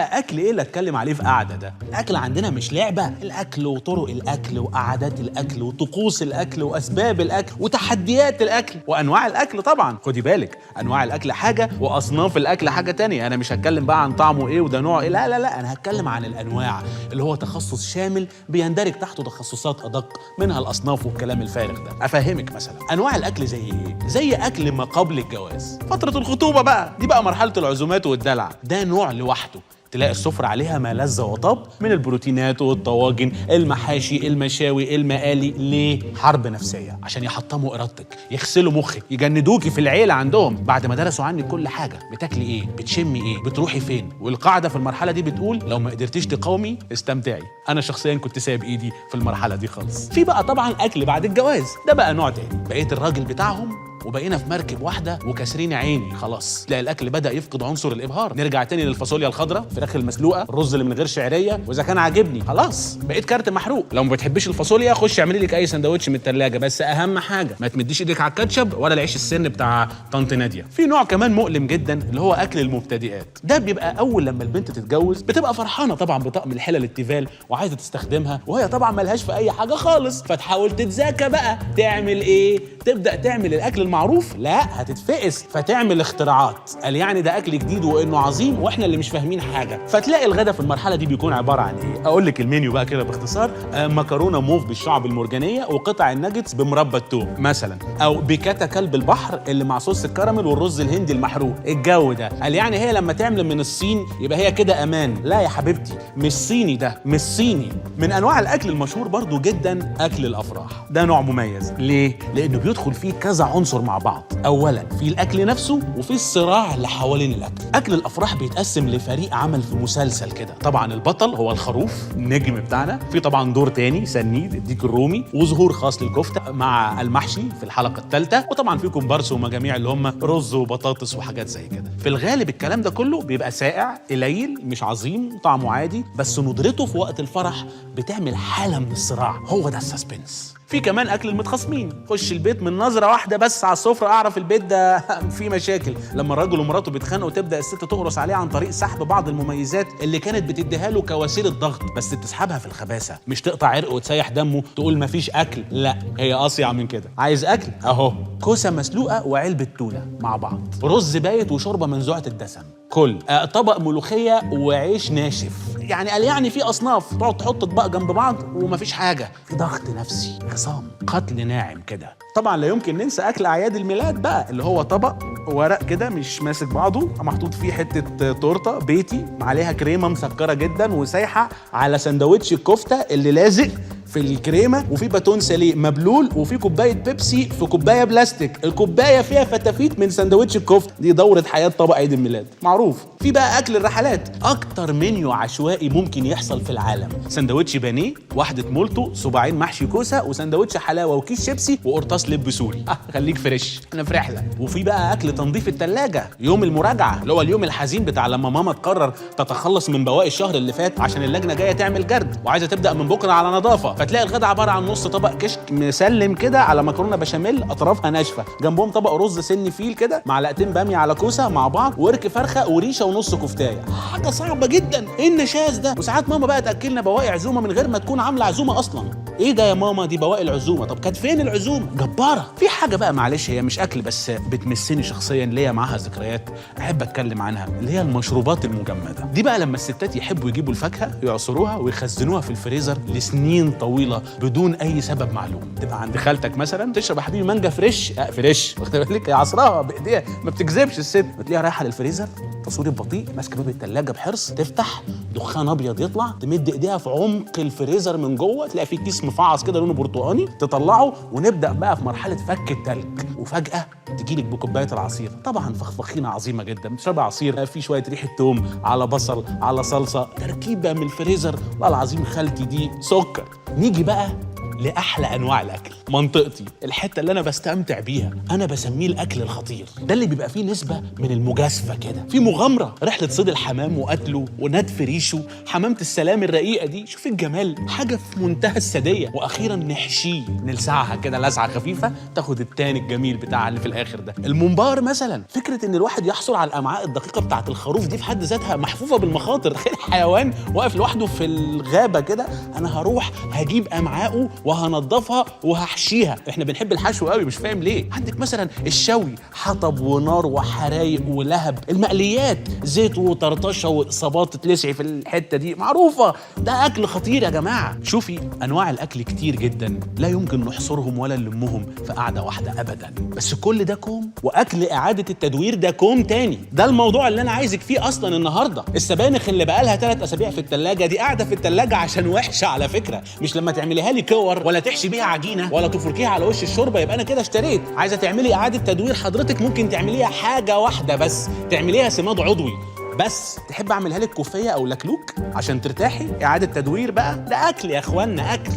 بقى اكل ايه اللي اتكلم عليه في قعده ده؟ الاكل عندنا مش لعبه، الاكل وطرق الاكل وقعدات الاكل وطقوس الاكل واسباب الاكل وتحديات الاكل وانواع الاكل. طبعا خدي بالك، انواع الاكل حاجه واصناف الاكل حاجه تانية. انا مش هتكلم بقى عن طعمه ايه وده نوعه ايه، لا لا لا، انا هتكلم عن الانواع اللي هو تخصص شامل بيندرج تحته تخصصات ادق، منها الاصناف والكلام الفارغ ده. افهمك مثلا انواع الاكل زي ايه؟ زي اكل ما قبل الجواز، فتره الخطوبه بقى، دي بقى مرحله العزومات والدلع، ده نوع لوحده. تلاقي السفرة عليها ما لذ وطاب من البروتينات والطواجن، المحاشي، المشاوي، المقالي. ليه؟ حرب نفسية، عشان يحطموا إرادتك، يغسلوا مخك، يجندوكي في العيلة عندهم بعد ما درسوا عنك كل حاجة. بتاكلي إيه؟ بتشمي إيه؟ بتروحي فين؟ والقاعدة في المرحلة دي بتقول لو ما قدرتيش تقاومي استمتعي. أنا شخصيا كنت سايب إيدي في المرحلة دي خالص. في بقى طبعا أكل بعد الجواز، ده بقى نوع تاني، بقيت الراجل بتاعهم وبقينا في مركب واحده وكاسرين عيني خلاص. تلاقي الاكل بدا يفقد عنصر الابهار، نرجع تاني للفاصوليا الخضراء، الفراخ المسلوقه، الرز اللي من غير شعريه، واذا كان عاجبني خلاص بقيت كارت محروق. لو ما بتحبيش الفاصوليا خشي اعملي لك اي سندوتش من الثلاجه، بس اهم حاجه ما تمديش ايدك على الكاتشب ولا العيش السن بتاع طنط ناديه. في نوع كمان مؤلم جدا اللي هو اكل المبتدئات، ده بيبقى اول لما البنت تتجوز بتبقى فرحانه طبعا بطقم الحلل التيفال وعايزه تستخدمها، وهي طبعا ملهاش في اي حاجه خالص، فتحاول تتذاكى بقى تعمل ايه؟ تبدا تعمل الاكل المعروف؟ لا، هتتفقس، فتعمل اختراعات. قال يعني ده اكل جديد وانه عظيم واحنا اللي مش فاهمين حاجه. فتلاقي الغدا في المرحله دي بيكون عباره عن ايه؟ اقول لك المنيو بقى كده باختصار: مكرونه موف بالشعب المرجانيه وقطع الناجتس بمربى الثوم مثلا، او بيكاتا كلب البحر اللي مع صوص الكراميل والرز الهندي المحروق. الجو ده قال يعني هي لما تعمل من الصين يبقى هي كده امان؟ لا يا حبيبتي، مش صيني، ده مش صيني. من انواع الاكل المشهور برضو جدا اكل الافراح، ده نوع مميز. ليه؟ لانه بيدخل فيه كذا عنصر مع بعض. اولا في الاكل نفسه وفي الصراع اللي حوالين الاكل. اكل الافراح بيتقسم لفريق عمل في مسلسل كده، طبعا البطل هو الخروف النجم بتاعنا، في طبعا دور تاني سنيد الديك الرومي، وظهور خاص للكفته مع المحشي في الحلقه الثالثه، وطبعا في كومبارس ومجاميع اللي هم رز وبطاطس وحاجات زي كده. في الغالب الكلام ده كله بيبقى ساقع قليل، مش عظيم، طعمه عادي، بس ندرته في وقت الفرح بتعمل حاله من الصراع. هو ده السسبنس. في كمان اكل المتخاصمين، خش البيت من نظره واحده بس على السفره اعرف البيت ده فيه مشاكل. لما الراجل ومراته بيتخانقوا تبدا الست تقرص عليه عن طريق سحب بعض المميزات اللي كانت بتديها له كوسيله ضغط، بس تسحبها في الخباثه، مش تقطع عرقه وتسيح دمه تقول مفيش اكل، لا هي اصيع من كده. عايز اكل؟ اهو كوسه مسلوقه وعلبه تونه مع بعض، رز بايت وشوربه منزوعه الدسم، كل طبق ملوخيه وعيش ناشف. يعني قال يعني في اصناف تقعد تحط اطباق جنب بعض ومفيش حاجه، في ضغط نفسي، خصام، قتل ناعم كده. طبعا لا يمكن ننسى اكل اعياد الميلاد بقى، اللي هو طبق ورق كده مش ماسك بعضه، محطوط فيه حته تورته بيتي عليها كريمه مسكره جدا وسايحه على سندوتش الكفته اللي لازق في الكريمه، وفي باتون ساليه مبلول، وفي كوبايه بيبسي في كوبايه بلاستيك، الكوبايه فيها فتافيت من سندوتش الكفته. دي دوره حياه طبق عيد الميلاد معروف. في بقى اكل الرحلات، اكتر منيو عشوائي ممكن يحصل في العالم: سندوتش بانيه، واحده مولتو، صباعين محشي كوسه، وسندوتش حلاوه، وكيس شيبسي، وقرطاس لب سوري. خليك فريش، انا في رحله. وفي بقى اكل تنظيف الثلاجه، يوم المراجعه اللي هو اليوم الحزين بتاع لما ماما تقرر تتخلص من بواقي الشهر اللي فات عشان اللجنه جايه تعمل جرد وعايزه تبدا من بكره على نظافه. فتلاقي الغدا عباره عن نص طبق كشك مسلم كده على مكرونه بشاميل اطرافها ناشفه، جنبهم طبق رز سن فيل كده، معلقتين باميه على كوسه مع بعض، ورك فرخه وريشه ونص كفتايه. حاجه صعبه جدا، ايه النشاز ده؟ وساعات ماما بقى تاكلنا بواقي عزومه من غير ما تكون عامله عزومه اصلا. ايه ده يا ماما؟ دي بواقي العزومه. طب كانت فين العزومه؟ جباره. في حاجه بقى معلش هي مش اكل بس بتمسني شخصيا، ليا معاها ذكريات احب اتكلم عنها، اللي هي المشروبات المجمده. دي بقى لما الستات يحبوا يجيبوا الفاكهه يعصروها ويخزنوها في الفريزر لسنين طويله بدون اي سبب معلوم. تبقى عند خالتك مثلا تشرب يا حبيبي مانجا فريش، فريش واخد بالك، هي عصراها بايديها ما بتكذبش الست، بتلاقيها رايحه للفريزر تصوير بطيء، ماسكه باب الثلاجه بحرص، تفتح دخان ابيض يطلع، تمد ايديها في عمق الفريزر من جوه تلاقي فيه كيس مفعص كده لونه برتقاني، تطلعه ونبدا بقى في مرحله فك التلج. وفجاه تجيلك بكوبايه العصير، طبعا فخفخينه عظيمه جدا، بتشربي عصير في شويه ريحه توم على بصل على صلصه، تركيبه من الفريزر، والله العظيم خالتي دي سكر. نيجي بقى لاحلى انواع الاكل. منطقتي، الحته اللي انا بستمتع بيها، انا بسميه الاكل الخطير. ده اللي بيبقى فيه نسبه من المجازفه كده، في مغامره، رحله صيد الحمام وقتله ونتف ريشه، حمامه السلام الرقيقه دي، شوف الجمال، حاجه في منتهى الساديه. واخيرا نحشيه، نلسعها كده لسعه خفيفه، تاخد التاني الجميل بتاع اللي في الاخر ده. الممبار مثلا، فكره ان الواحد يحصل على الامعاء الدقيقه بتاعه الخروف دي في حد ذاتها محفوفه بالمخاطر. تخيل حيوان واقف لوحده في الغابه كده، انا هروح هجيب امعائه وهنضفها وهحشيها. احنا بنحب الحشو قوي، مش فاهم ليه. عندك مثلا الشوي، حطب ونار وحرايق ولهب. المقليات، زيت وطرطشه واصابات تتلسعي في الحته دي، معروفه. ده اكل خطير يا جماعه. شوفي انواع الاكل كتير جدا، لا يمكن نحصرهم ولا نلمهم في قعده واحده ابدا. بس كل ده كوم، واكل اعاده التدوير ده كوم تاني. ده الموضوع اللي انا عايزك فيه اصلا النهارده. السبانخ اللي بقالها 3 اسابيع في التلاجة دي قاعده في التلاجة عشان وحشه على فكره، مش لما تعمليها لي كور ولا تحشي بيها عجينه ولا تفركيها على وش الشوربه يبقى انا كده اشتريت. عايزه تعملي اعاده تدوير، حضرتك ممكن تعمليها حاجه واحده بس، تعمليها سماد عضوي بس. تحب اعملها لك كوفيه او لكلوك عشان ترتاحي؟ اعاده تدوير بقى، ده اكل يا اخوانا، اكل.